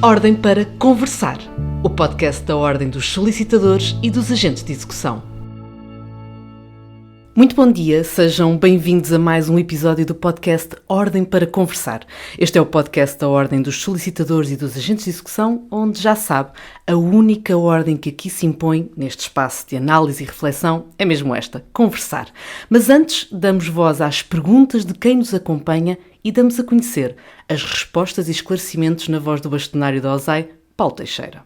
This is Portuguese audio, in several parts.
Ordem para Conversar, o podcast da Ordem dos Solicitadores e dos Agentes de Execução. Muito bom dia, sejam bem-vindos a mais um episódio do podcast Ordem para Conversar. Este é o podcast da Ordem dos Solicitadores e dos Agentes de Execução, onde, já sabe, a única ordem que aqui se impõe, neste espaço de análise e reflexão, é mesmo esta, conversar. Mas antes, damos voz às perguntas de quem nos acompanha e damos a conhecer as respostas e esclarecimentos na voz do bastonário da OSAI, Paulo Teixeira.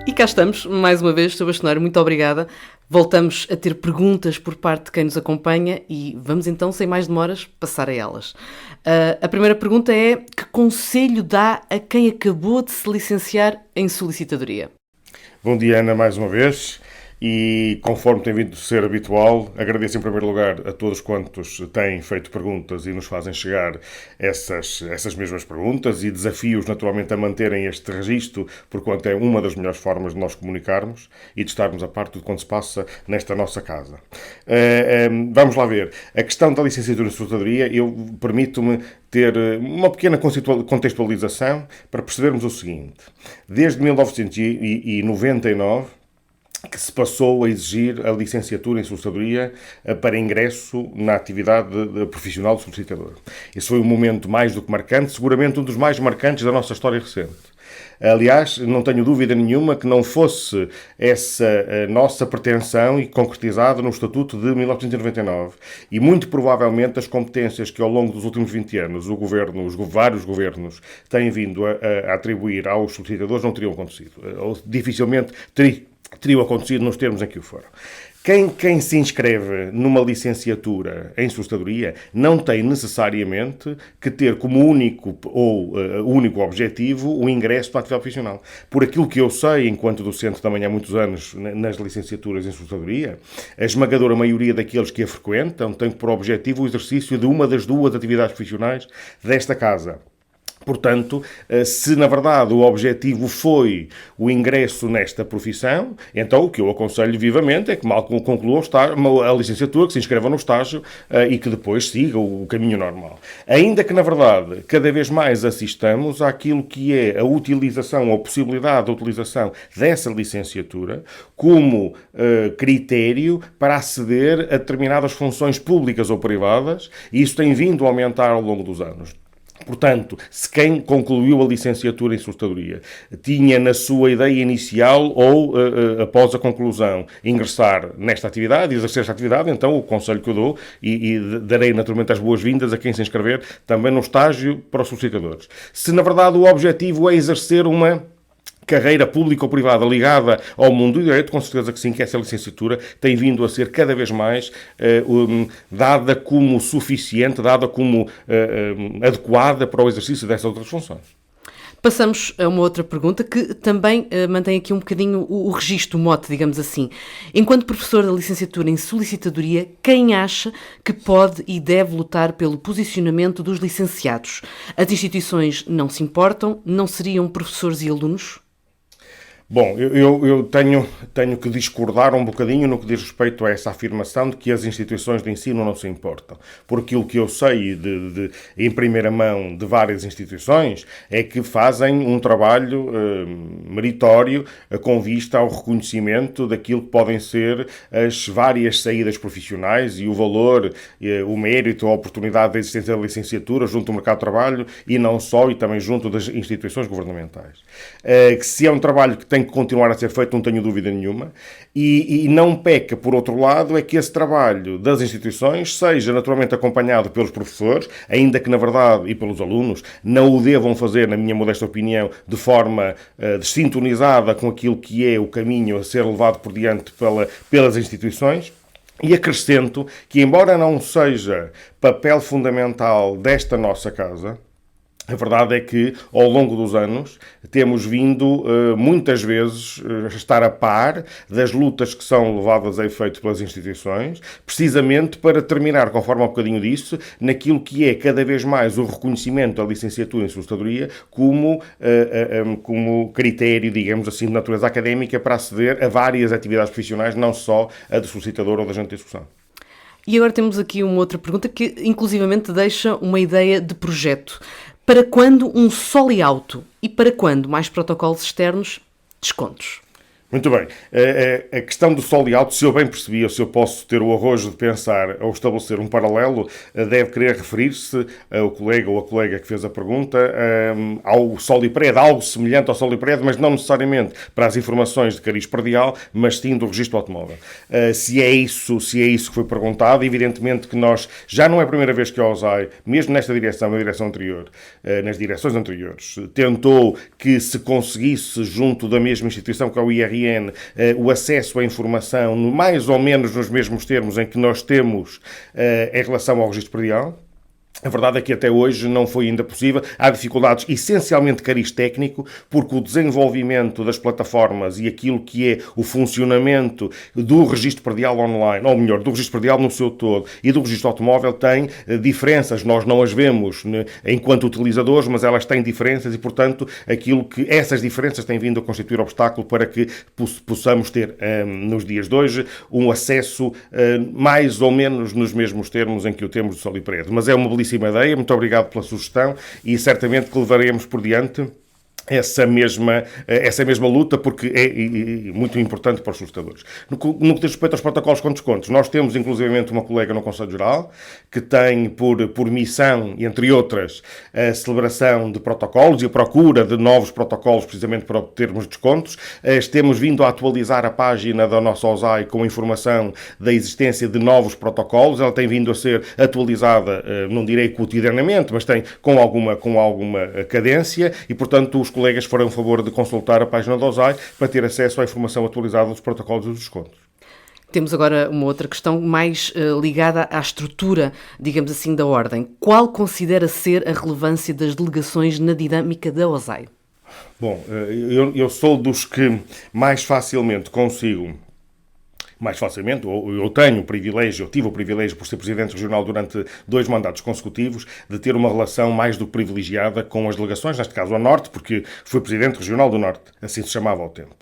E cá estamos, mais uma vez, Sr. Bastonário, muito obrigada. Voltamos a ter perguntas por parte de quem nos acompanha e vamos então, sem mais demoras, passar a elas. A primeira pergunta é: que conselho dá a quem acabou de se licenciar em solicitadoria? Bom dia, Ana, mais uma vez. E, conforme tem vindo a ser habitual, agradeço em primeiro lugar a todos quantos têm feito perguntas e nos fazem chegar essas mesmas perguntas e desafios, naturalmente, a manterem este registro, porquanto é uma das melhores formas de nós comunicarmos e de estarmos a par de tudo quanto se passa nesta nossa casa. Vamos lá ver. A questão da licenciatura em solicitadoria, eu permito-me ter uma pequena contextualização para percebermos o seguinte. Desde 1999, que se passou a exigir a licenciatura em solicitadoria para ingresso na atividade profissional de solicitador. Esse foi um momento mais do que marcante, seguramente um dos mais marcantes da nossa história recente. Aliás, não tenho dúvida nenhuma que não fosse essa a nossa pretensão e concretizada no Estatuto de 1999 e muito provavelmente as competências que ao longo dos últimos 20 anos os vários governos têm vindo a atribuir aos solicitadores não teriam acontecido. Ou dificilmente teriam acontecido nos termos em que o foram. Quem se inscreve numa licenciatura em solicitadoria não tem necessariamente que ter como único objetivo o ingresso para a atividade profissional. Por aquilo que eu sei, enquanto docente também há muitos anos nas licenciaturas em solicitadoria, a esmagadora maioria daqueles que a frequentam tem por objetivo o exercício de uma das duas atividades profissionais desta casa. Portanto, se na verdade o objetivo foi o ingresso nesta profissão, então o que eu aconselho vivamente é que mal conclua a licenciatura, que se inscreva no estágio e que depois siga o caminho normal. Ainda que na verdade cada vez mais assistamos àquilo que é a utilização, ou a possibilidade de utilização dessa licenciatura como critério para aceder a determinadas funções públicas ou privadas, e isso tem vindo a aumentar ao longo dos anos. Portanto, se quem concluiu a licenciatura em solicitadoria tinha na sua ideia inicial ou, após a conclusão, ingressar nesta atividade, exercer esta atividade, então o conselho que eu dou, e darei naturalmente as boas-vindas a quem se inscrever também no estágio para os solicitadores. Se na verdade o objetivo é exercer uma carreira pública ou privada ligada ao mundo do direito, com certeza que sim, que essa licenciatura tem vindo a ser cada vez mais dada como suficiente, dada como adequada para o exercício dessas outras funções. Passamos a uma outra pergunta que também mantém aqui um bocadinho o registro, o mote, digamos assim. Enquanto professor da licenciatura em solicitadoria, quem acha que pode e deve lutar pelo posicionamento dos licenciados? As instituições não se importam? Não seriam professores e alunos? Bom, eu tenho que discordar um bocadinho no que diz respeito a essa afirmação de que as instituições de ensino não se importam. Por aquilo que eu sei em primeira mão de várias instituições, é que fazem um trabalho meritório com vista ao reconhecimento daquilo que podem ser as várias saídas profissionais e o valor, o mérito, a oportunidade da existência da licenciatura junto ao mercado de trabalho e não só, e também junto das instituições governamentais. Que se é um trabalho que tem que continuar a ser feito, não tenho dúvida nenhuma, e não peca, por outro lado, é que esse trabalho das instituições seja naturalmente acompanhado pelos professores, ainda que na verdade, e pelos alunos, não o devam fazer, na minha modesta opinião, de forma desintonizada com aquilo que é o caminho a ser levado por diante pelas instituições. E acrescento que, embora não seja papel fundamental desta nossa casa, a verdade é que, ao longo dos anos, temos vindo, muitas vezes, a estar a par das lutas que são levadas a efeito pelas instituições, precisamente para terminar, conforme um bocadinho disso, naquilo que é cada vez mais o reconhecimento da licenciatura em solicitadoria como critério, digamos assim, de natureza académica para aceder a várias atividades profissionais, não só a de solicitador ou de agente de execução. E agora temos aqui uma outra pergunta que inclusivamente deixa uma ideia de projeto. Para quando um soli alto e para quando mais protocolos externos, descontos? Muito bem. A questão do soli alto, se eu bem percebi, ou se eu posso ter o arrojo de pensar ou estabelecer um paralelo, deve querer referir-se ao colega ou a colega que fez a pergunta ao solipred, algo semelhante ao solipred, mas não necessariamente para as informações de cariz predial, mas sim do registro automóvel. Se é isso que foi perguntado, evidentemente que nós, já não é a primeira vez que a OSAI, mesmo nesta direção, na direção anterior, nas direções anteriores, tentou que se conseguisse, junto da mesma instituição que é o IRN, o acesso à informação mais ou menos nos mesmos termos em que nós temos em relação ao registro predial. A verdade é que até hoje não foi ainda possível. Há dificuldades essencialmente de cariz técnico, porque o desenvolvimento das plataformas e aquilo que é o funcionamento do registro predial online, ou melhor, do registro predial no seu todo e do registro automóvel tem diferenças. Nós não as vemos enquanto utilizadores, mas elas têm diferenças e, portanto, essas diferenças têm vindo a constituir obstáculo para que possamos ter, nos dias de hoje, um acesso mais ou menos nos mesmos termos em que o temos do solipred. Mas é uma belíssima ideia, muito obrigado pela sugestão e certamente que levaremos por diante essa mesma luta, porque é muito importante para os solicitadores. No que diz respeito aos protocolos com descontos, nós temos inclusivamente uma colega no Conselho Geral que tem por missão, entre outras, a celebração de protocolos e a procura de novos protocolos precisamente para obtermos descontos. Temos vindo a atualizar a página da nossa OSAI com a informação da existência de novos protocolos. Ela tem vindo a ser atualizada, não direi cotidianamente, mas tem com alguma cadência e, portanto, os colegas farão o favor de consultar a página da OSAI para ter acesso à informação atualizada dos protocolos e dos descontos. Temos agora uma outra questão mais ligada à estrutura, digamos assim, da Ordem. Qual considera ser a relevância das delegações na dinâmica da OSAI? Bom, eu sou dos que mais facilmente consigo... eu tive o privilégio, por ser Presidente Regional durante 2 mandatos consecutivos, de ter uma relação mais do que privilegiada com as delegações, neste caso ao Norte, porque fui Presidente Regional do Norte, assim se chamava ao tempo.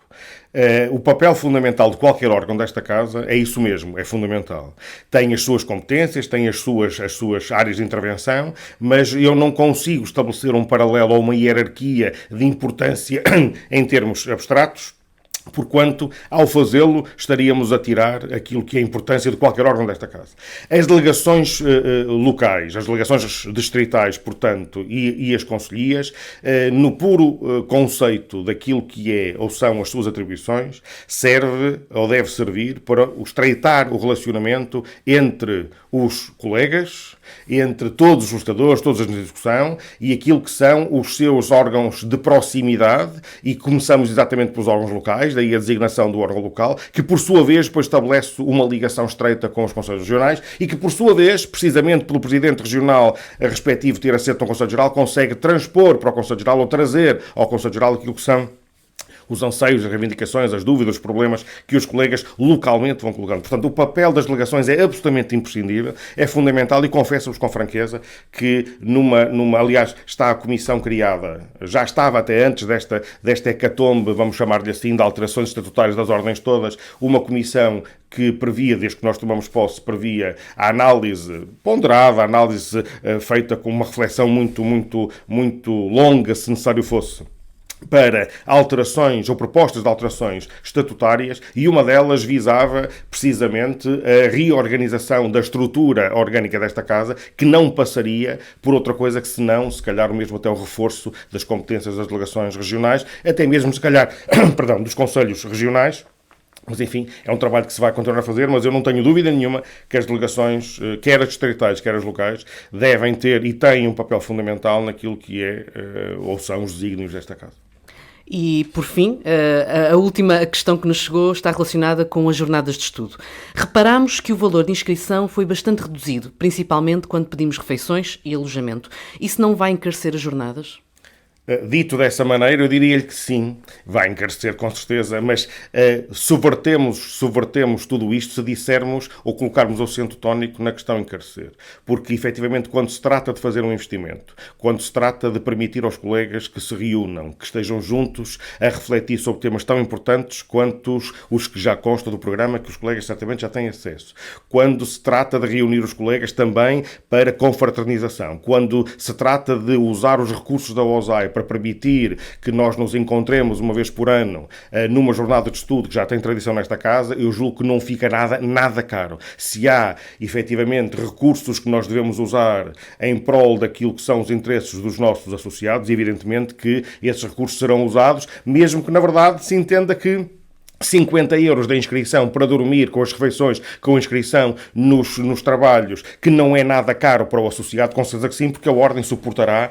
O papel fundamental de qualquer órgão desta Casa é isso mesmo, é fundamental. Tem as suas competências, tem as suas áreas de intervenção, mas eu não consigo estabelecer um paralelo ou uma hierarquia de importância em termos abstratos, porquanto, ao fazê-lo, estaríamos a tirar aquilo que é a importância de qualquer órgão desta Casa. As delegações locais, as delegações distritais, portanto, e as concelhias, no puro conceito daquilo que é ou são as suas atribuições, serve ou deve servir para estreitar o relacionamento entre os colegas, entre todos os lutadores, todas as de discussão e aquilo que são os seus órgãos de proximidade, e começamos exatamente pelos órgãos locais, daí a designação do órgão local, que por sua vez depois estabelece uma ligação estreita com os Conselhos Regionais e que por sua vez, precisamente pelo Presidente Regional respectivo ter assento no Conselho Geral, consegue transpor para o Conselho Geral ou trazer ao Conselho Geral aquilo que são os anseios, as reivindicações, as dúvidas, os problemas que os colegas localmente vão colocando. Portanto, o papel das delegações é absolutamente imprescindível, é fundamental e confesso-vos com franqueza que aliás, está a comissão criada, já estava até antes desta hecatombe, vamos chamar-lhe assim, de alterações estatutárias das ordens todas, uma comissão que previa, desde que nós tomamos posse, previa a análise ponderada, a análise feita com uma reflexão muito longa, se necessário fosse, para alterações ou propostas de alterações estatutárias, e uma delas visava precisamente a reorganização da estrutura orgânica desta Casa, que não passaria por outra coisa que senão, se calhar, mesmo até o reforço das competências das delegações regionais, até mesmo, se calhar, dos conselhos regionais. Mas, enfim, é um trabalho que se vai continuar a fazer, mas eu não tenho dúvida nenhuma que as delegações, quer as distritais, quer as locais, devem ter e têm um papel fundamental naquilo que é ou são os desígnios desta Casa. E, por fim, a última questão que nos chegou está relacionada com as jornadas de estudo. Reparámos que o valor de inscrição foi bastante reduzido, principalmente quando pedimos refeições e alojamento. Isso não vai encarecer as jornadas? Dito dessa maneira, eu diria-lhe que sim, vai encarecer com certeza, mas subvertemos tudo isto se dissermos ou colocarmos o acento tónico na questão encarecer. Porque, efetivamente, quando se trata de fazer um investimento, quando se trata de permitir aos colegas que se reúnam, que estejam juntos a refletir sobre temas tão importantes quanto os que já constam do programa, que os colegas certamente já têm acesso, quando se trata de reunir os colegas também para confraternização, quando se trata de usar os recursos da OSAI para permitir que nós nos encontremos uma vez por ano numa jornada de estudo que já tem tradição nesta casa, eu julgo que não fica nada caro. Se há, efetivamente, recursos que nós devemos usar em prol daquilo que são os interesses dos nossos associados, evidentemente que esses recursos serão usados, mesmo que, na verdade, se entenda que 50 euros da inscrição para dormir com as refeições, com a inscrição nos trabalhos, que não é nada caro para o associado, com certeza que sim, porque a Ordem suportará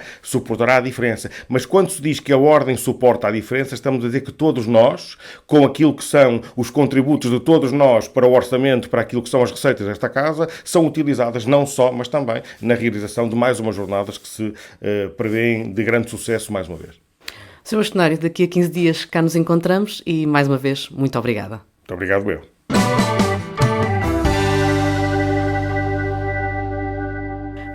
a diferença. Mas quando se diz que a Ordem suporta a diferença, estamos a dizer que todos nós, com aquilo que são os contributos de todos nós para o orçamento, para aquilo que são as receitas desta casa, são utilizadas não só, mas também na realização de mais umas jornadas que se prevêem de grande sucesso mais uma vez. Sr. Bastonário, daqui a 15 dias cá nos encontramos e, mais uma vez, muito obrigada. Muito obrigado, eu.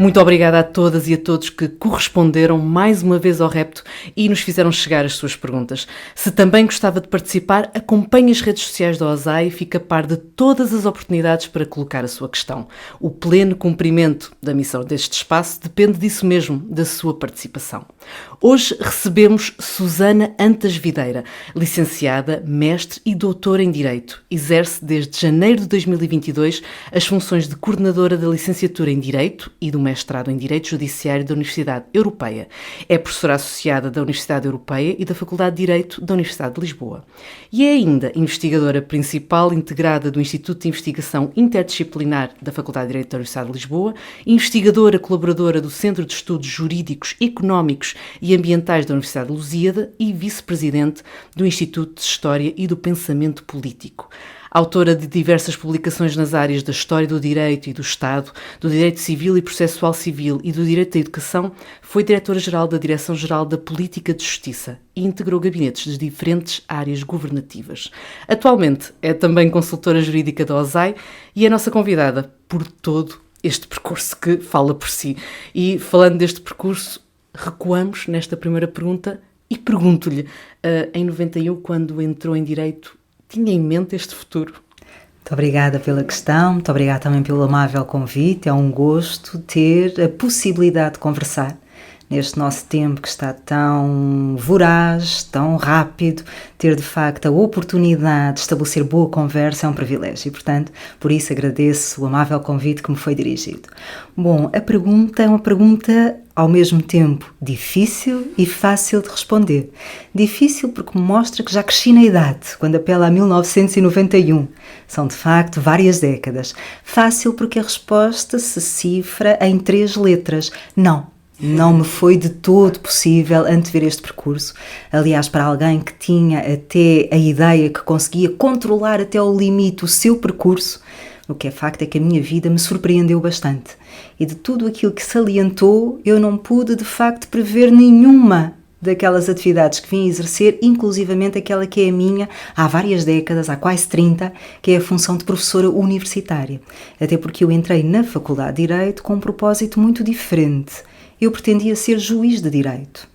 Muito obrigada a todas e a todos que corresponderam mais uma vez ao repto e nos fizeram chegar as suas perguntas. Se também gostava de participar, acompanhe as redes sociais da OSAI e fique a par de todas as oportunidades para colocar a sua questão. O pleno cumprimento da missão deste espaço depende disso mesmo, da sua participação. Hoje recebemos Susana Antas Videira, licenciada, mestre e doutora em Direito. Exerce desde janeiro de 2022 as funções de coordenadora da licenciatura em Direito e do mestrado em Direito Judiciário da Universidade Europeia. É professora associada da Universidade Europeia e da Faculdade de Direito da Universidade de Lisboa. E é ainda investigadora principal integrada do Instituto de Investigação Interdisciplinar da Faculdade de Direito da Universidade de Lisboa, investigadora colaboradora do Centro de Estudos Jurídicos, Económicos e Ambientais da Universidade de Lusíada e vice-presidente do Instituto de História e do Pensamento Político. Autora de diversas publicações nas áreas da História do Direito e do Estado, do Direito Civil e Processual Civil e do Direito da Educação, foi diretora-geral da Direção-Geral da Política de Justiça e integrou gabinetes de diferentes áreas governativas. Atualmente é também consultora jurídica da OSAI e é nossa convidada por todo este percurso que fala por si. E falando deste percurso, recuamos nesta primeira pergunta e pergunto-lhe, em 91, quando entrou em Direito, tinha em mente este futuro? Muito obrigada pela questão, muito obrigada também pelo amável convite. É um gosto ter a possibilidade de conversar neste nosso tempo que está tão voraz, tão rápido. Ter de facto a oportunidade de estabelecer boa conversa é um privilégio e, portanto, por isso agradeço o amável convite que me foi dirigido. Bom, a pergunta é uma pergunta ao mesmo tempo difícil e fácil de responder. Difícil porque mostra que já cresci na idade, quando apela a 1991. São de facto várias décadas. Fácil porque a resposta se cifra em 3 letras. Não me foi de todo possível antever este percurso. Aliás, para alguém que tinha até a ideia que conseguia controlar até ao limite o seu percurso, o que é facto é que a minha vida me surpreendeu bastante. E de tudo aquilo que salientou, eu não pude de facto prever nenhuma daquelas atividades que vim exercer, inclusivamente aquela que é a minha há várias décadas, há quase 30, que é a função de professora universitária. Até porque eu entrei na Faculdade de Direito com um propósito muito diferente. Eu pretendia ser juiz de Direito.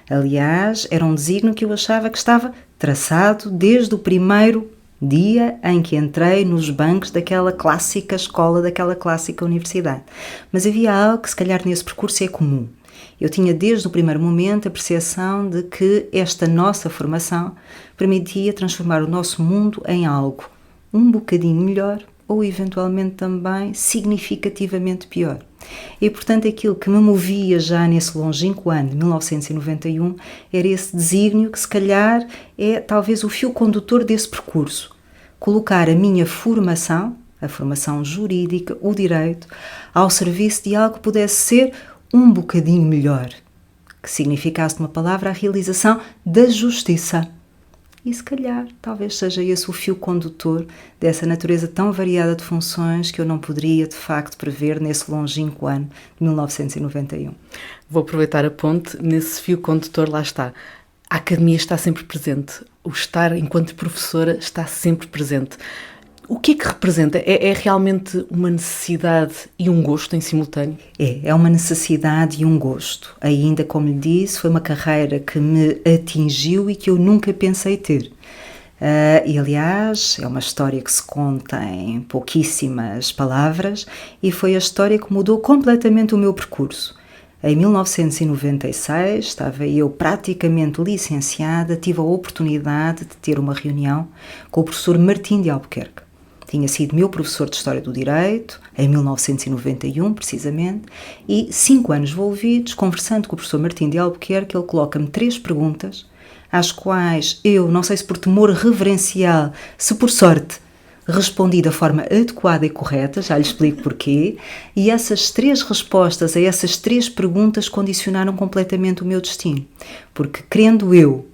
Aliás, era um desígnio que eu achava que estava traçado desde o primeiro dia em que entrei nos bancos daquela clássica escola, daquela clássica universidade. Mas havia algo que se calhar nesse percurso é comum. Eu tinha desde o primeiro momento a percepção de que esta nossa formação permitia transformar o nosso mundo em algo um bocadinho melhor ou eventualmente também significativamente pior. E, portanto, aquilo que me movia já nesse longínquo ano de 1991 era esse desígnio que, se calhar, é talvez o fio condutor desse percurso. Colocar a minha formação, a formação jurídica, o direito, ao serviço de algo que pudesse ser um bocadinho melhor, que significasse, uma palavra, a realização da justiça. E se calhar, talvez seja esse o fio condutor dessa natureza tão variada de funções que eu não poderia, de facto, prever nesse longínquo ano de 1991. Vou aproveitar a ponte, nesse fio condutor lá está. A academia está sempre presente, o estar enquanto professora está sempre presente. O que é que representa? É realmente uma necessidade e um gosto em simultâneo? É uma necessidade e um gosto. Ainda, como lhe disse, foi uma carreira que me atingiu e que eu nunca pensei ter. E, aliás, é uma história que se conta em pouquíssimas palavras e foi a história que mudou completamente o meu percurso. Em 1996, estava eu praticamente licenciada, tive a oportunidade de ter uma reunião com o professor Martim de Albuquerque. Tinha sido meu professor de História do Direito, em 1991, precisamente, e 5 anos envolvidos, conversando com o professor Martim de Albuquerque, ele coloca-me 3 perguntas, às quais eu, não sei se por temor reverencial, se por sorte, respondi da forma adequada e correta, já lhe explico porquê, e essas 3 respostas a essas 3 perguntas condicionaram completamente o meu destino, porque querendo eu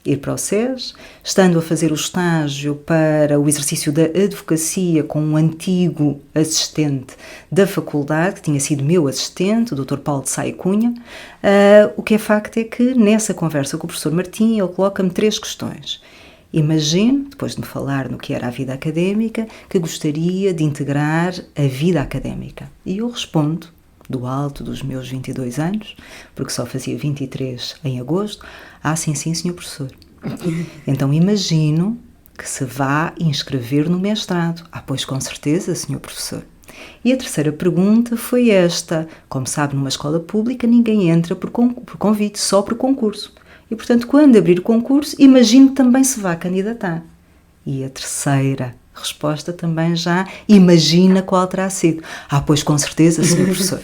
ir para o SES, estando a fazer o estágio para o exercício da advocacia com um antigo assistente da faculdade, que tinha sido meu assistente, o Dr. Paulo de Sá e Cunha, o que é facto é que nessa conversa com o professor Martim ele coloca-me 3 questões. Imagino, depois de me falar no que era a vida académica, que gostaria de integrar a vida académica. E eu respondo, do alto dos meus 22 anos, porque só fazia 23 em agosto, sim, senhor professor. Então imagino que se vá inscrever no mestrado. Pois com certeza, senhor professor. E a terceira pergunta foi esta. Como sabe, numa escola pública ninguém entra por convite, só por concurso. E, portanto, quando abrir o concurso, imagino que também se vá candidatar. E a terceira resposta também já imagina qual terá sido. Pois com certeza, senhor professor.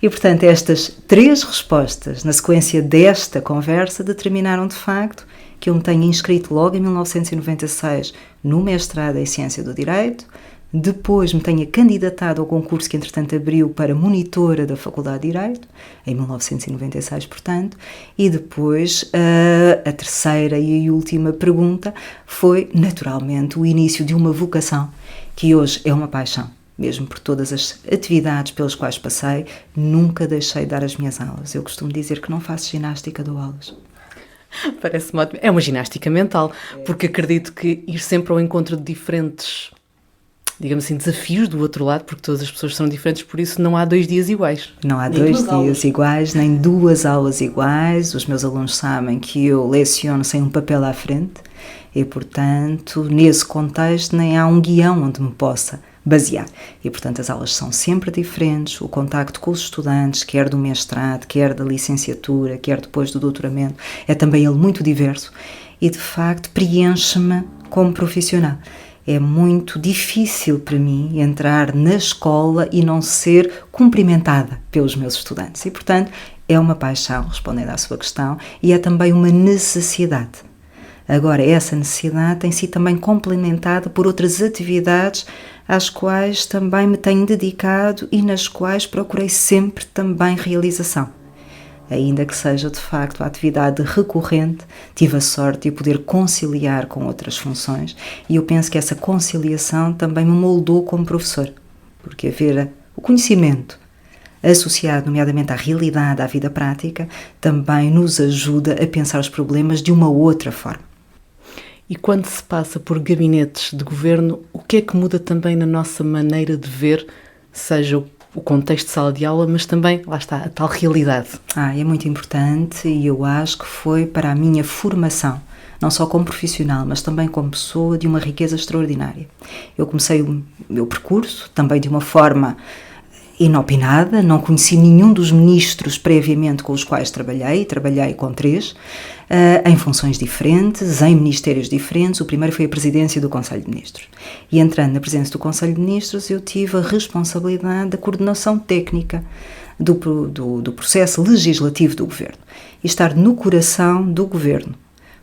E, portanto, estas 3 respostas, na sequência desta conversa, determinaram de facto que eu me tenha inscrito logo em 1996 no mestrado em Ciência do Direito, depois me tenha candidatado ao concurso que entretanto abriu para monitora da Faculdade de Direito, em 1996, portanto, e depois a terceira e última pergunta foi, naturalmente, o início de uma vocação, que hoje é uma paixão. Mesmo por todas as atividades pelas quais passei, nunca deixei de dar as minhas aulas. Eu costumo dizer que não faço ginástica, dou aulas. Parece-me ótimo. É uma ginástica mental, porque acredito que ir sempre ao encontro de diferentes, digamos assim, desafios do outro lado, porque todas as pessoas são diferentes, por isso não há 2 dias iguais. Não há 2 dias iguais, nem 2 aulas iguais. Os meus alunos sabem que eu leciono sem um papel à frente e, portanto, nesse contexto nem há um guião onde me possa basear. E, portanto, as aulas são sempre diferentes, o contacto com os estudantes, quer do mestrado, quer da licenciatura, quer depois do doutoramento, é também ele muito diverso e, de facto, preenche-me como profissional. É muito difícil para mim entrar na escola e não ser cumprimentada pelos meus estudantes. E, portanto, é uma paixão, respondendo à sua questão, e é também uma necessidade. Agora, essa necessidade tem sido também complementada por outras atividades às quais também me tenho dedicado e nas quais procurei sempre também realização. Ainda que seja de facto a atividade recorrente, tive a sorte de poder conciliar com outras funções e eu penso que essa conciliação também me moldou como professor, porque haver o conhecimento associado nomeadamente à realidade, à vida prática, também nos ajuda a pensar os problemas de uma outra forma. E quando se passa por gabinetes de governo, o que é que muda também na nossa maneira de ver, seja o contexto de sala de aula, mas também, lá está, a tal realidade? É muito importante e eu acho que foi para a minha formação, não só como profissional, mas também como pessoa, de uma riqueza extraordinária. Eu comecei o meu percurso também de uma forma inopinada, não conheci nenhum dos ministros previamente com os quais trabalhei com 3, em funções diferentes, em ministérios diferentes. O primeiro foi a presidência do Conselho de Ministros. E entrando na presidência do Conselho de Ministros, eu tive a responsabilidade da coordenação técnica do processo legislativo do Governo. E estar no coração do Governo,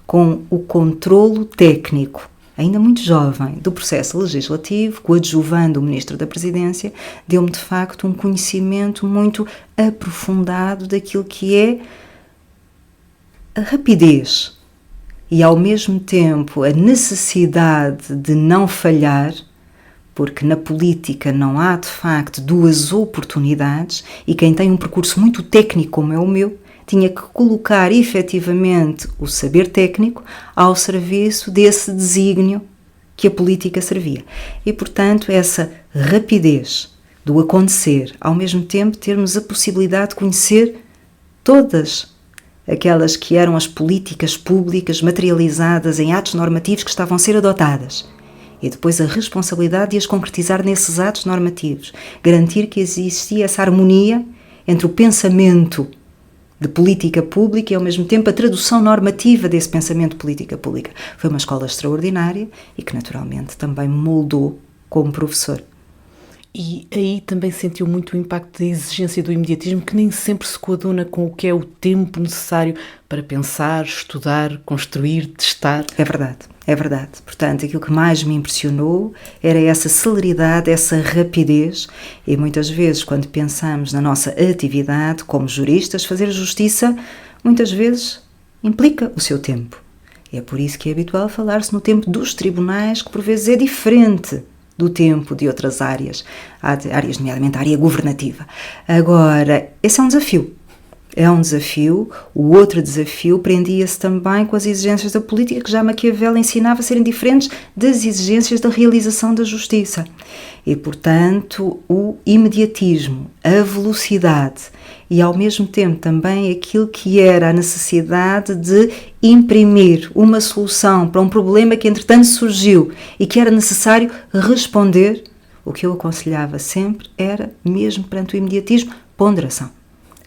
com o controlo técnico, ainda muito jovem, do processo legislativo, coadjuvando o Ministro da Presidência, deu-me de facto um conhecimento muito aprofundado daquilo que é a rapidez e ao mesmo tempo a necessidade de não falhar, porque na política não há de facto duas oportunidades e quem tem um percurso muito técnico como é o meu, tinha que colocar efetivamente o saber técnico ao serviço desse desígnio que a política servia. E, portanto, essa rapidez do acontecer, ao mesmo tempo termos a possibilidade de conhecer todas aquelas que eram as políticas públicas materializadas em atos normativos que estavam a ser adotadas. E depois a responsabilidade de as concretizar nesses atos normativos. Garantir que existia essa harmonia entre o pensamento de política pública e, ao mesmo tempo, a tradução normativa desse pensamento de política pública. Foi uma escola extraordinária e que, naturalmente, também me moldou como professor. E aí também sentiu muito o impacto da exigência do imediatismo, que nem sempre se coaduna com o que é o tempo necessário para pensar, estudar, construir, testar. É verdade, é verdade. Portanto, aquilo que mais me impressionou era essa celeridade, essa rapidez, e muitas vezes, quando pensamos na nossa atividade como juristas, fazer justiça, muitas vezes implica o seu tempo. E é por isso que é habitual falar-se no tempo dos tribunais, que por vezes é diferente do tempo de outras áreas, nomeadamente a área governativa. Agora, esse é um desafio. É um desafio. O outro desafio prendia-se também com as exigências da política, que já Maquiavel ensinava a serem diferentes das exigências da realização da justiça. E, portanto, o imediatismo, a velocidade e, ao mesmo tempo, também aquilo que era a necessidade de imprimir uma solução para um problema que, entretanto, surgiu e que era necessário responder, o que eu aconselhava sempre era, mesmo perante o imediatismo, ponderação.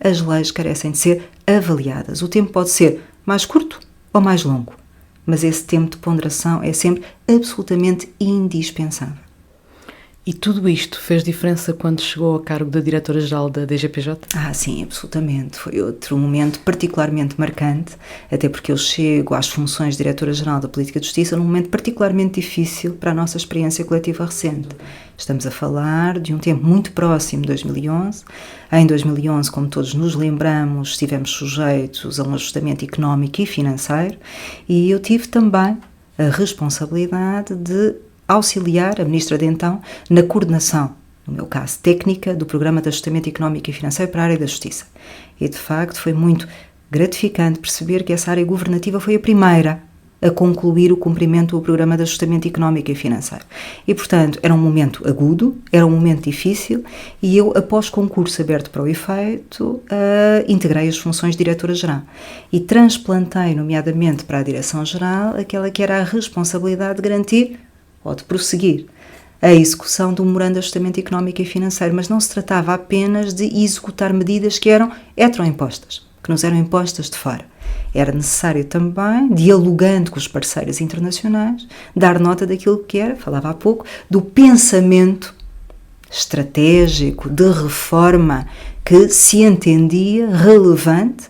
As leis carecem de ser avaliadas. O tempo pode ser mais curto ou mais longo, mas esse tempo de ponderação é sempre absolutamente indispensável. E tudo isto fez diferença quando chegou ao cargo da diretora-geral da DGPJ? Sim, absolutamente. Foi outro momento particularmente marcante, até porque eu chego às funções de diretora-geral da Política de Justiça num momento particularmente difícil para a nossa experiência coletiva recente. Estamos a falar de um tempo muito próximo de 2011. Em 2011, como todos nos lembramos, estivemos sujeitos a um ajustamento económico e financeiro e eu tive também a responsabilidade de auxiliar a ministra de então na coordenação, no meu caso técnica, do Programa de Ajustamento Económico e Financeiro para a área da Justiça. E, de facto, foi muito gratificante perceber que essa área governativa foi a primeira a concluir o cumprimento do Programa de Ajustamento Económico e Financeiro. E, portanto, era um momento agudo, era um momento difícil e eu, após concurso aberto para o efeito, integrei as funções de diretora-geral e transplantei, nomeadamente para a direção-geral, aquela que era a responsabilidade de garantir ou de prosseguir a execução do Memorando de Ajustamento Económico e Financeiro, mas não se tratava apenas de executar medidas que eram heteroimpostas, que nos eram impostas de fora. Era necessário também, dialogando com os parceiros internacionais, dar nota daquilo que era, falava há pouco, do pensamento estratégico de reforma que se entendia relevante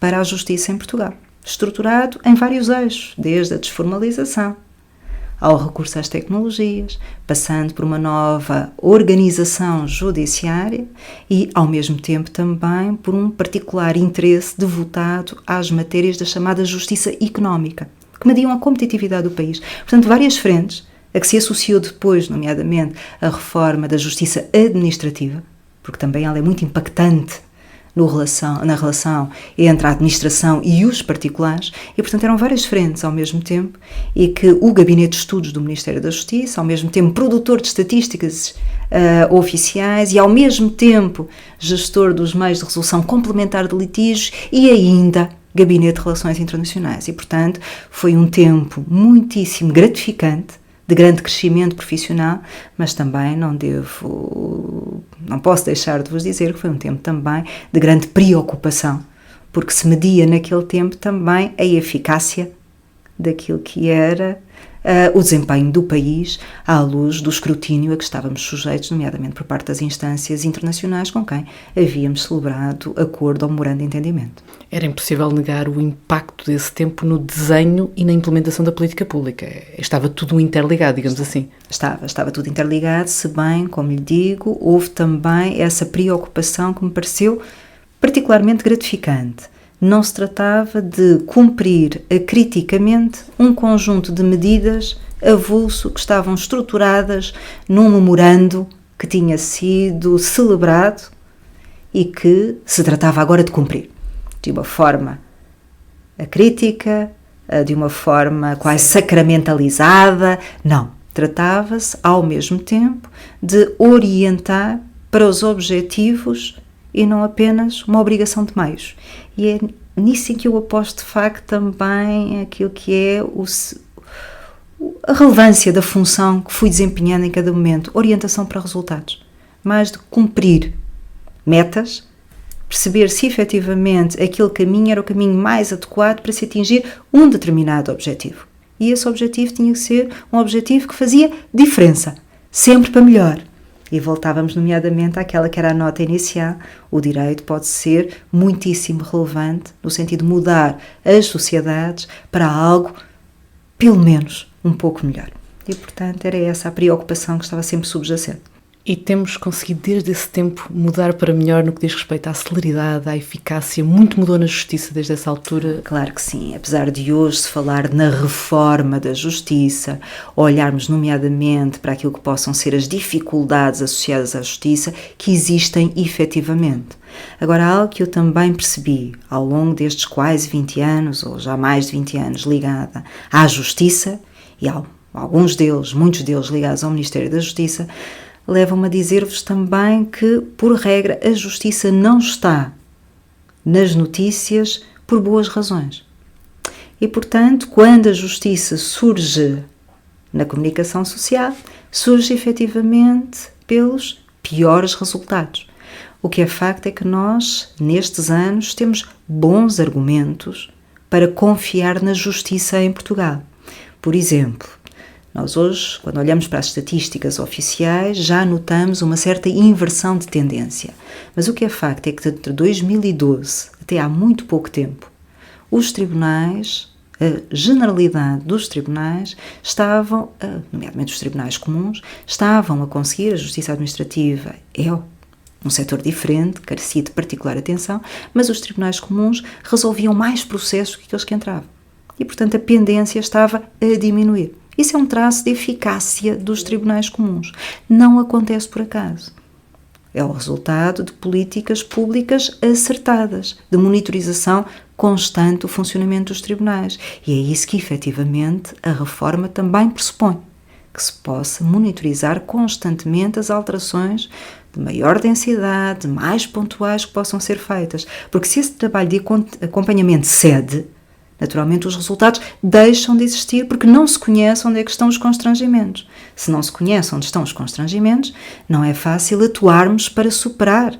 para a justiça em Portugal, estruturado em vários eixos, desde a desformalização ao recurso às tecnologias, passando por uma nova organização judiciária e, ao mesmo tempo, também por um particular interesse devotado às matérias da chamada justiça económica, que mediam a competitividade do país. Portanto, várias frentes a que se associou depois, nomeadamente, a reforma da justiça administrativa, porque também ela é muito impactante na relação entre a administração e os particulares, e portanto eram várias frentes ao mesmo tempo, e que o Gabinete de Estudos do Ministério da Justiça, ao mesmo tempo produtor de estatísticas oficiais e ao mesmo tempo gestor dos meios de resolução complementar de litígios e ainda Gabinete de Relações Internacionais. E portanto foi um tempo muitíssimo gratificante, de grande crescimento profissional, mas também não posso deixar de vos dizer que foi um tempo também de grande preocupação, porque se media naquele tempo também a eficácia daquilo que era o desempenho do país à luz do escrutínio a que estávamos sujeitos, nomeadamente por parte das instâncias internacionais com quem havíamos celebrado acordo ou memorando de entendimento. Era impossível negar o impacto desse tempo no desenho e na implementação da política pública. Estava tudo interligado, digamos assim. Estava tudo interligado, se bem, como lhe digo, houve também essa preocupação que me pareceu particularmente gratificante Não se tratava de cumprir acriticamente um conjunto de medidas avulso que estavam estruturadas num memorando que tinha sido celebrado e que se tratava agora de cumprir de uma forma acrítica, de uma forma quase sacramentalizada. Não, tratava-se ao mesmo tempo de orientar para os objetivos e não apenas uma obrigação de meios. E é nisso em que eu aposto de facto também aquilo que é a relevância da função que fui desempenhando em cada momento, orientação para resultados, mais de cumprir metas, perceber se efetivamente aquele caminho era o caminho mais adequado para se atingir um determinado objetivo. E esse objetivo tinha que ser um objetivo que fazia diferença, sempre para melhor. E voltávamos nomeadamente àquela que era a nota inicial: o direito pode ser muitíssimo relevante no sentido de mudar as sociedades para algo, pelo menos, um pouco melhor. E, portanto, era essa a preocupação que estava sempre subjacente. E temos conseguido desde esse tempo mudar para melhor no que diz respeito à celeridade, à eficácia. Muito mudou na justiça desde essa altura. Claro que sim, apesar de hoje se falar na reforma da justiça, olharmos nomeadamente para aquilo que possam ser as dificuldades associadas à justiça, que existem efetivamente. Agora, algo que eu também percebi ao longo destes quase 20 anos, ou já mais de 20 anos, ligada à justiça, e alguns deles, muitos deles ligados ao Ministério da Justiça, levam-me a dizer-vos também que, por regra, a justiça não está nas notícias por boas razões. E, portanto, quando a justiça surge na comunicação social, surge efetivamente pelos piores resultados. O que é facto é que nós, nestes anos, temos bons argumentos para confiar na justiça em Portugal. Por exemplo, nós hoje, quando olhamos para as estatísticas oficiais, já notamos uma certa inversão de tendência. Mas o que é facto é que entre 2012 até há muito pouco tempo, os tribunais, a generalidade dos tribunais estavam, nomeadamente os tribunais comuns, estavam a conseguir, a justiça administrativa é um setor diferente, carecia de particular atenção, mas os tribunais comuns resolviam mais processos que aqueles que entravam. E, portanto, a pendência estava a diminuir. Isso é um traço de eficácia dos tribunais comuns. Não acontece por acaso. É o resultado de políticas públicas acertadas, de monitorização constante do funcionamento dos tribunais. E é isso que, efetivamente, a reforma também pressupõe, que se possa monitorizar constantemente as alterações de maior densidade, mais pontuais que possam ser feitas. Porque se esse trabalho de acompanhamento cede, naturalmente os resultados deixam de existir porque não se conhece onde é que estão os constrangimentos. Se não se conhece onde estão os constrangimentos, não é fácil atuarmos para superar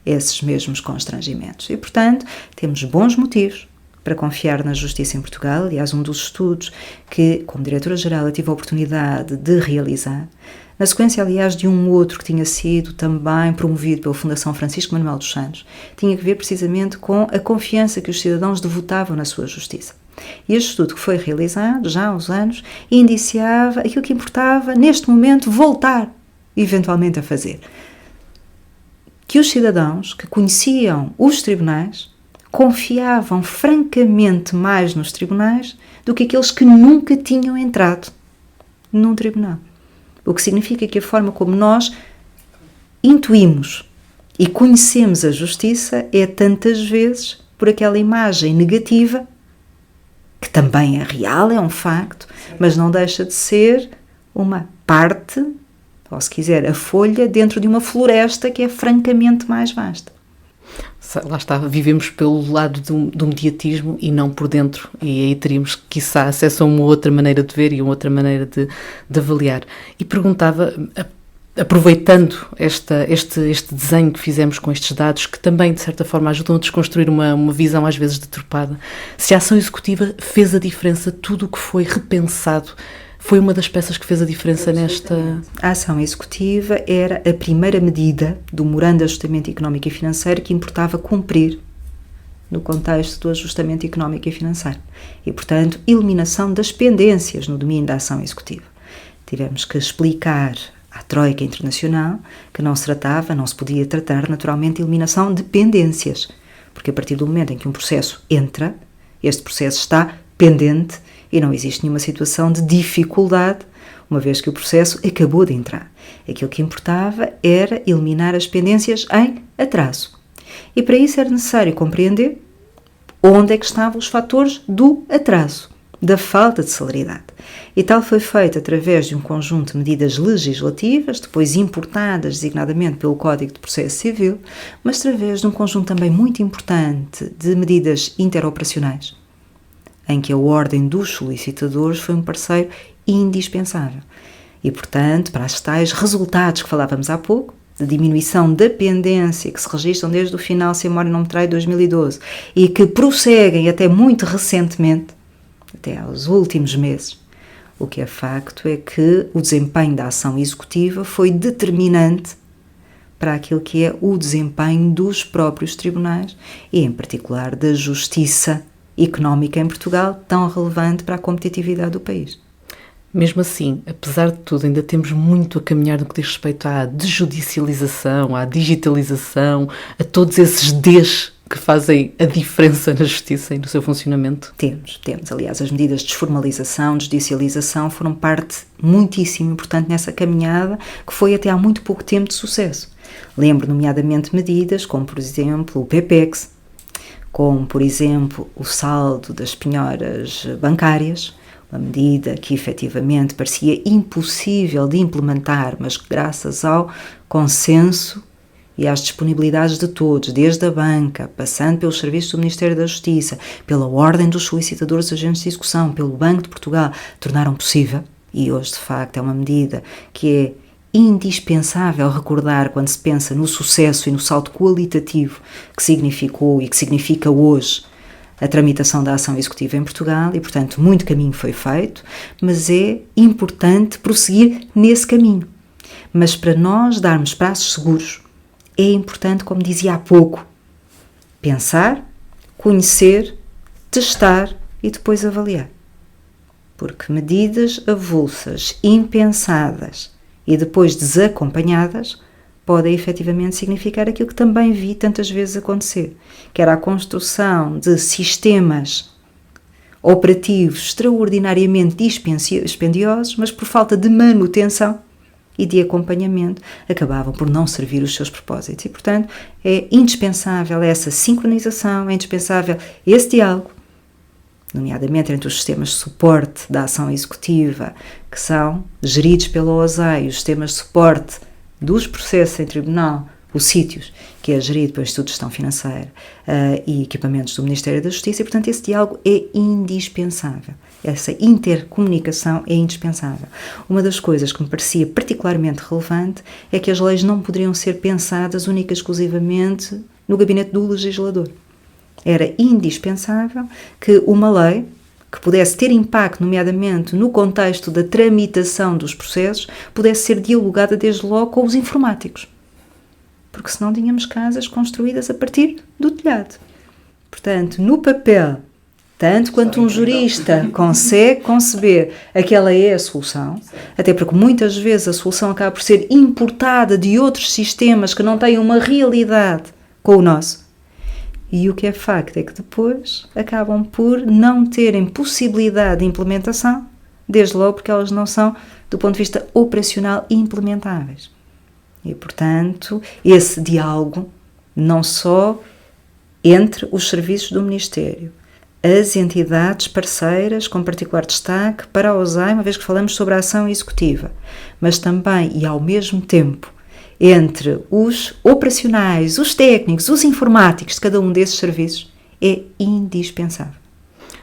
esses mesmos constrangimentos. E, portanto, temos bons motivos para confiar na justiça em Portugal. Aliás, um dos estudos que, como diretora-geral, eu tive a oportunidade de realizar, na sequência, aliás, de um outro que tinha sido também promovido pela Fundação Francisco Manuel dos Santos, tinha que ver precisamente com a confiança que os cidadãos devotavam na sua justiça. E este estudo que foi realizado já há uns anos indiciava aquilo que importava, neste momento, voltar eventualmente a fazer. Que os cidadãos que conheciam os tribunais confiavam francamente mais nos tribunais do que aqueles que nunca tinham entrado num tribunal. O que significa que a forma como nós intuímos e conhecemos a justiça é tantas vezes por aquela imagem negativa, que também é real, é um facto, mas não deixa de ser uma parte, ou se quiser, a folha dentro de uma floresta que é francamente mais vasta. Lá está, vivemos pelo lado do mediatismo e não por dentro, e aí teríamos, quiçá, acesso a uma outra maneira de ver e uma outra maneira de avaliar. E perguntava, aproveitando este desenho que fizemos com estes dados, que também, de certa forma, ajudam a desconstruir uma visão às vezes deturpada, se a ação executiva fez a diferença, tudo o que foi repensado foi uma das peças que fez a diferença nesta... A ação executiva era a primeira medida do Memorando de Ajustamento Económico e Financeiro que importava cumprir no contexto do ajustamento económico e financeiro. E, portanto, eliminação das pendências no domínio da ação executiva. Tivemos que explicar à Troika Internacional que não se podia tratar naturalmente de eliminação de pendências, Porque a partir do momento em que um processo entra, este processo está pendente e não existe nenhuma situação de dificuldade, uma vez que o processo acabou de entrar. Aquilo que importava era eliminar as pendências em atraso. E para isso era necessário compreender onde é que estavam os fatores do atraso, da falta de celeridade. E tal foi feito através de um conjunto de medidas legislativas, depois importadas designadamente pelo Código de Processo Civil, mas através de um conjunto também muito importante de medidas interoperacionais, em que a Ordem dos Solicitadores foi um parceiro indispensável. E, portanto, para os tais resultados que falávamos há pouco, de diminuição da pendência que se registram desde o final, se a memória não me trai, de 2012, e que prosseguem até muito recentemente, até aos últimos meses, o que é facto é que o desempenho da ação executiva foi determinante para aquilo que é o desempenho dos próprios tribunais e, em particular, da justiça económica em Portugal, tão relevante para a competitividade do país. Mesmo assim, apesar de tudo, ainda temos muito a caminhar no que diz respeito à desjudicialização, à digitalização, a todos esses Ds que fazem a diferença na justiça e no seu funcionamento? Temos. Aliás, as medidas de desformalização, desjudicialização foram parte muitíssimo importante nessa caminhada que foi até há muito pouco tempo de sucesso. Lembro, nomeadamente, medidas como, por exemplo, o PEPEX, como, por exemplo, o saldo das penhoras bancárias, uma medida que efetivamente parecia impossível de implementar, mas que graças ao consenso e às disponibilidades de todos, desde a banca, passando pelos serviços do Ministério da Justiça, pela Ordem dos Solicitadores e Agentes de Execução, pelo Banco de Portugal, tornaram possível, e hoje de facto é uma medida que é indispensável recordar quando se pensa no sucesso e no salto qualitativo que significou e que significa hoje a tramitação da ação executiva em Portugal e, portanto, muito caminho foi feito, mas é importante prosseguir nesse caminho. Mas para nós darmos passos seguros, é importante, como dizia há pouco, pensar, conhecer, testar e depois avaliar. Porque medidas avulsas, impensadas e depois desacompanhadas podem efetivamente significar aquilo que também vi tantas vezes acontecer, que era a construção de sistemas operativos extraordinariamente dispendiosos, mas por falta de manutenção e de acompanhamento acabavam por não servir os seus propósitos. E, portanto, é indispensável essa sincronização, é indispensável esse diálogo, nomeadamente entre os sistemas de suporte da ação executiva, que são geridos pela OASAI, e os sistemas de suporte dos processos em tribunal, os sítios, que é gerido pelo Instituto de Gestão Financeira e equipamentos do Ministério da Justiça, e, portanto, esse diálogo é indispensável. Essa intercomunicação é indispensável. Uma das coisas que me parecia particularmente relevante é que as leis não poderiam ser pensadas única e exclusivamente no gabinete do legislador. Era indispensável que uma lei que pudesse ter impacto, nomeadamente no contexto da tramitação dos processos, pudesse ser dialogada desde logo com os informáticos. Porque senão tínhamos casas construídas a partir do telhado. Portanto, no papel, tanto quanto um jurista consegue conceber aquela é a solução, até porque muitas vezes a solução acaba por ser importada de outros sistemas que não têm uma realidade com o nosso. E o que é facto é que depois acabam por não terem possibilidade de implementação, desde logo porque elas não são, do ponto de vista operacional, implementáveis. E, portanto, esse diálogo, não só entre os serviços do Ministério, as entidades parceiras, com particular destaque para a OASAI, uma vez que falamos sobre a ação executiva, mas também e ao mesmo tempo entre os operacionais, os técnicos, os informáticos de cada um desses serviços, é indispensável.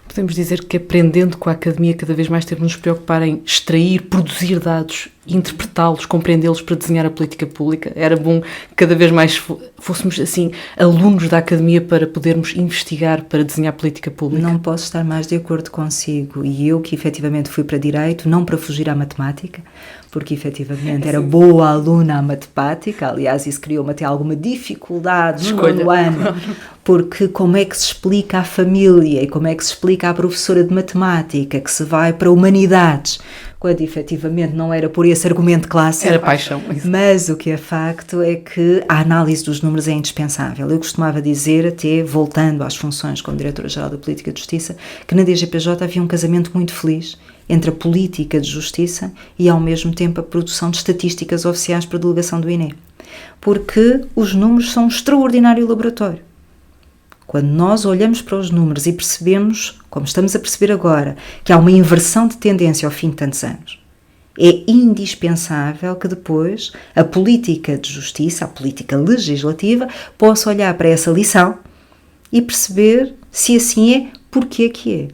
Podemos dizer que, aprendendo com a academia, cada vez mais temos de nos preocupar em extrair, produzir dados, interpretá-los, compreendê-los para desenhar a política pública. Era bom que cada vez mais fôssemos, assim, alunos da academia para podermos investigar, para desenhar a política pública. Não posso estar mais de acordo consigo. E eu, que efetivamente fui para Direito, não para fugir à matemática, porque efetivamente era boa aluna à matemática, aliás, isso criou-me até alguma dificuldade no nono ano, porque como é que se explica a família e como é que se explica fica a professora de matemática, que se vai para humanidades, quando efetivamente não era por esse argumento clássico. Era paixão. Mas o que é facto é que a análise dos números é indispensável. Eu costumava dizer, até voltando às funções como Diretora-Geral da Política de Justiça, que na DGPJ havia um casamento muito feliz entre a política de justiça e ao mesmo tempo a produção de estatísticas oficiais para a delegação do INE. Porque os números são um extraordinário laboratório. Quando nós olhamos para os números e percebemos, como estamos a perceber agora, que há uma inversão de tendência ao fim de tantos anos, é indispensável que depois a política de justiça, a política legislativa, possa olhar para essa lição e perceber se assim é, porque é que é.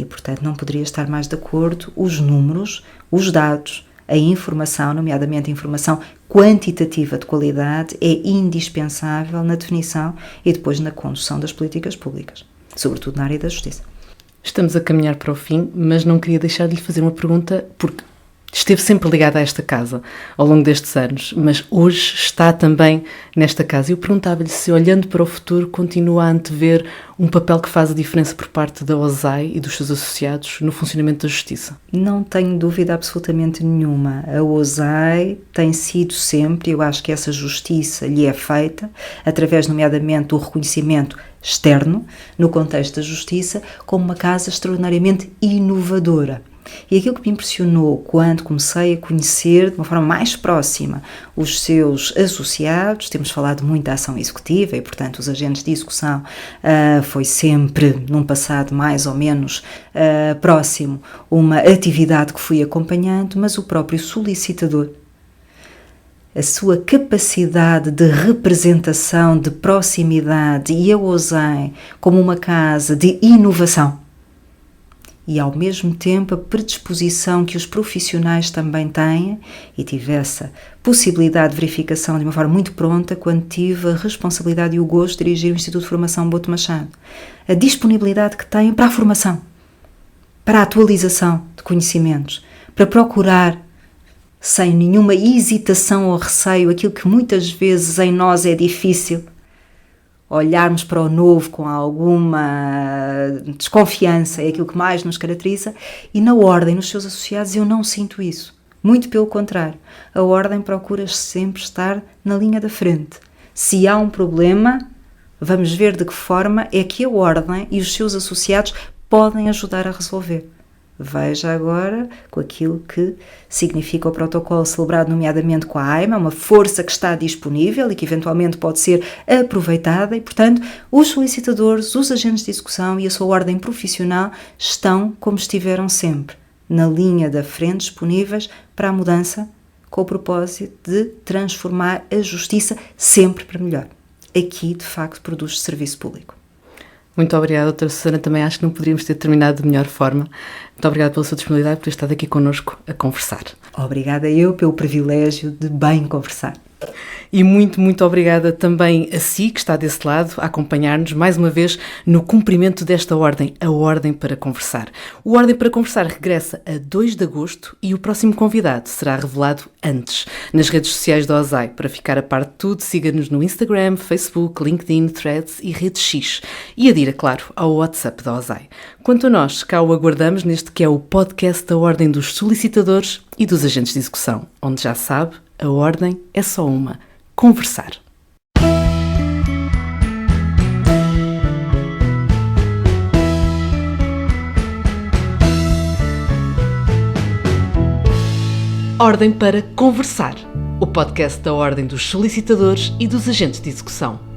E, portanto, não poderia estar mais de acordo. Os números, os dados, a informação, nomeadamente a informação quantitativa de qualidade, é indispensável na definição e depois na condução das políticas públicas, sobretudo na área da justiça. Estamos a caminhar para o fim, mas não queria deixar de lhe fazer uma pergunta, porque esteve sempre ligada a esta casa ao longo destes anos, mas hoje está também nesta casa. Eu perguntava-lhe se, olhando para o futuro, continua a antever um papel que faz a diferença por parte da OSAI e dos seus associados no funcionamento da justiça. Não tenho dúvida absolutamente nenhuma. A OSAI tem sido sempre, eu acho que essa justiça lhe é feita, através nomeadamente do reconhecimento externo, no contexto da justiça, como uma casa extraordinariamente inovadora. E aquilo que me impressionou quando comecei a conhecer de uma forma mais próxima os seus associados, temos falado muito da ação executiva e, portanto, os agentes de execução foi sempre, num passado mais ou menos próximo, uma atividade que fui acompanhando, mas o próprio solicitador, a sua capacidade de representação, de proximidade e a OSAI como uma casa de inovação, e ao mesmo tempo a predisposição que os profissionais também têm, e tive essa possibilidade de verificação de uma forma muito pronta quando tive a responsabilidade e o gosto de dirigir o Instituto de Formação Boto Machado. A disponibilidade que têm para a formação, para a atualização de conhecimentos, para procurar, sem nenhuma hesitação ou receio, aquilo que muitas vezes em nós é difícil, olharmos para o novo com alguma desconfiança, é aquilo que mais nos caracteriza, e na Ordem, nos seus associados, eu não sinto isso. Muito pelo contrário, a Ordem procura sempre estar na linha da frente. Se há um problema, vamos ver de que forma é que a Ordem e os seus associados podem ajudar a resolver. Veja agora com aquilo que significa o protocolo celebrado nomeadamente com a AIMA, uma força que está disponível e que eventualmente pode ser aproveitada e, portanto, os solicitadores, os agentes de execução e a sua ordem profissional estão como estiveram sempre, na linha da frente, disponíveis para a mudança, com o propósito de transformar a justiça sempre para melhor. Aqui, de facto, produz serviço público. Muito obrigada, doutora Susana. Também acho que não poderíamos ter terminado de melhor forma. Muito obrigada pela sua disponibilidade, por ter estado aqui connosco a conversar. Obrigada eu pelo privilégio de bem conversar. E muito, muito obrigada também a si, que está desse lado, a acompanhar-nos mais uma vez no cumprimento desta ordem, a Ordem para Conversar. O Ordem para Conversar regressa a 2 de agosto e o próximo convidado será revelado antes, nas redes sociais da OSAI. Para ficar a par de tudo, siga-nos no Instagram, Facebook, LinkedIn, Threads e Rede X. E adira, claro, ao WhatsApp da OSAI. Quanto a nós, cá o aguardamos neste que é o podcast da Ordem dos Solicitadores e dos Agentes de Execução, onde já sabe, a ordem é só uma: conversar. Ordem para Conversar, o podcast da Ordem dos Solicitadores e dos Agentes de Execução.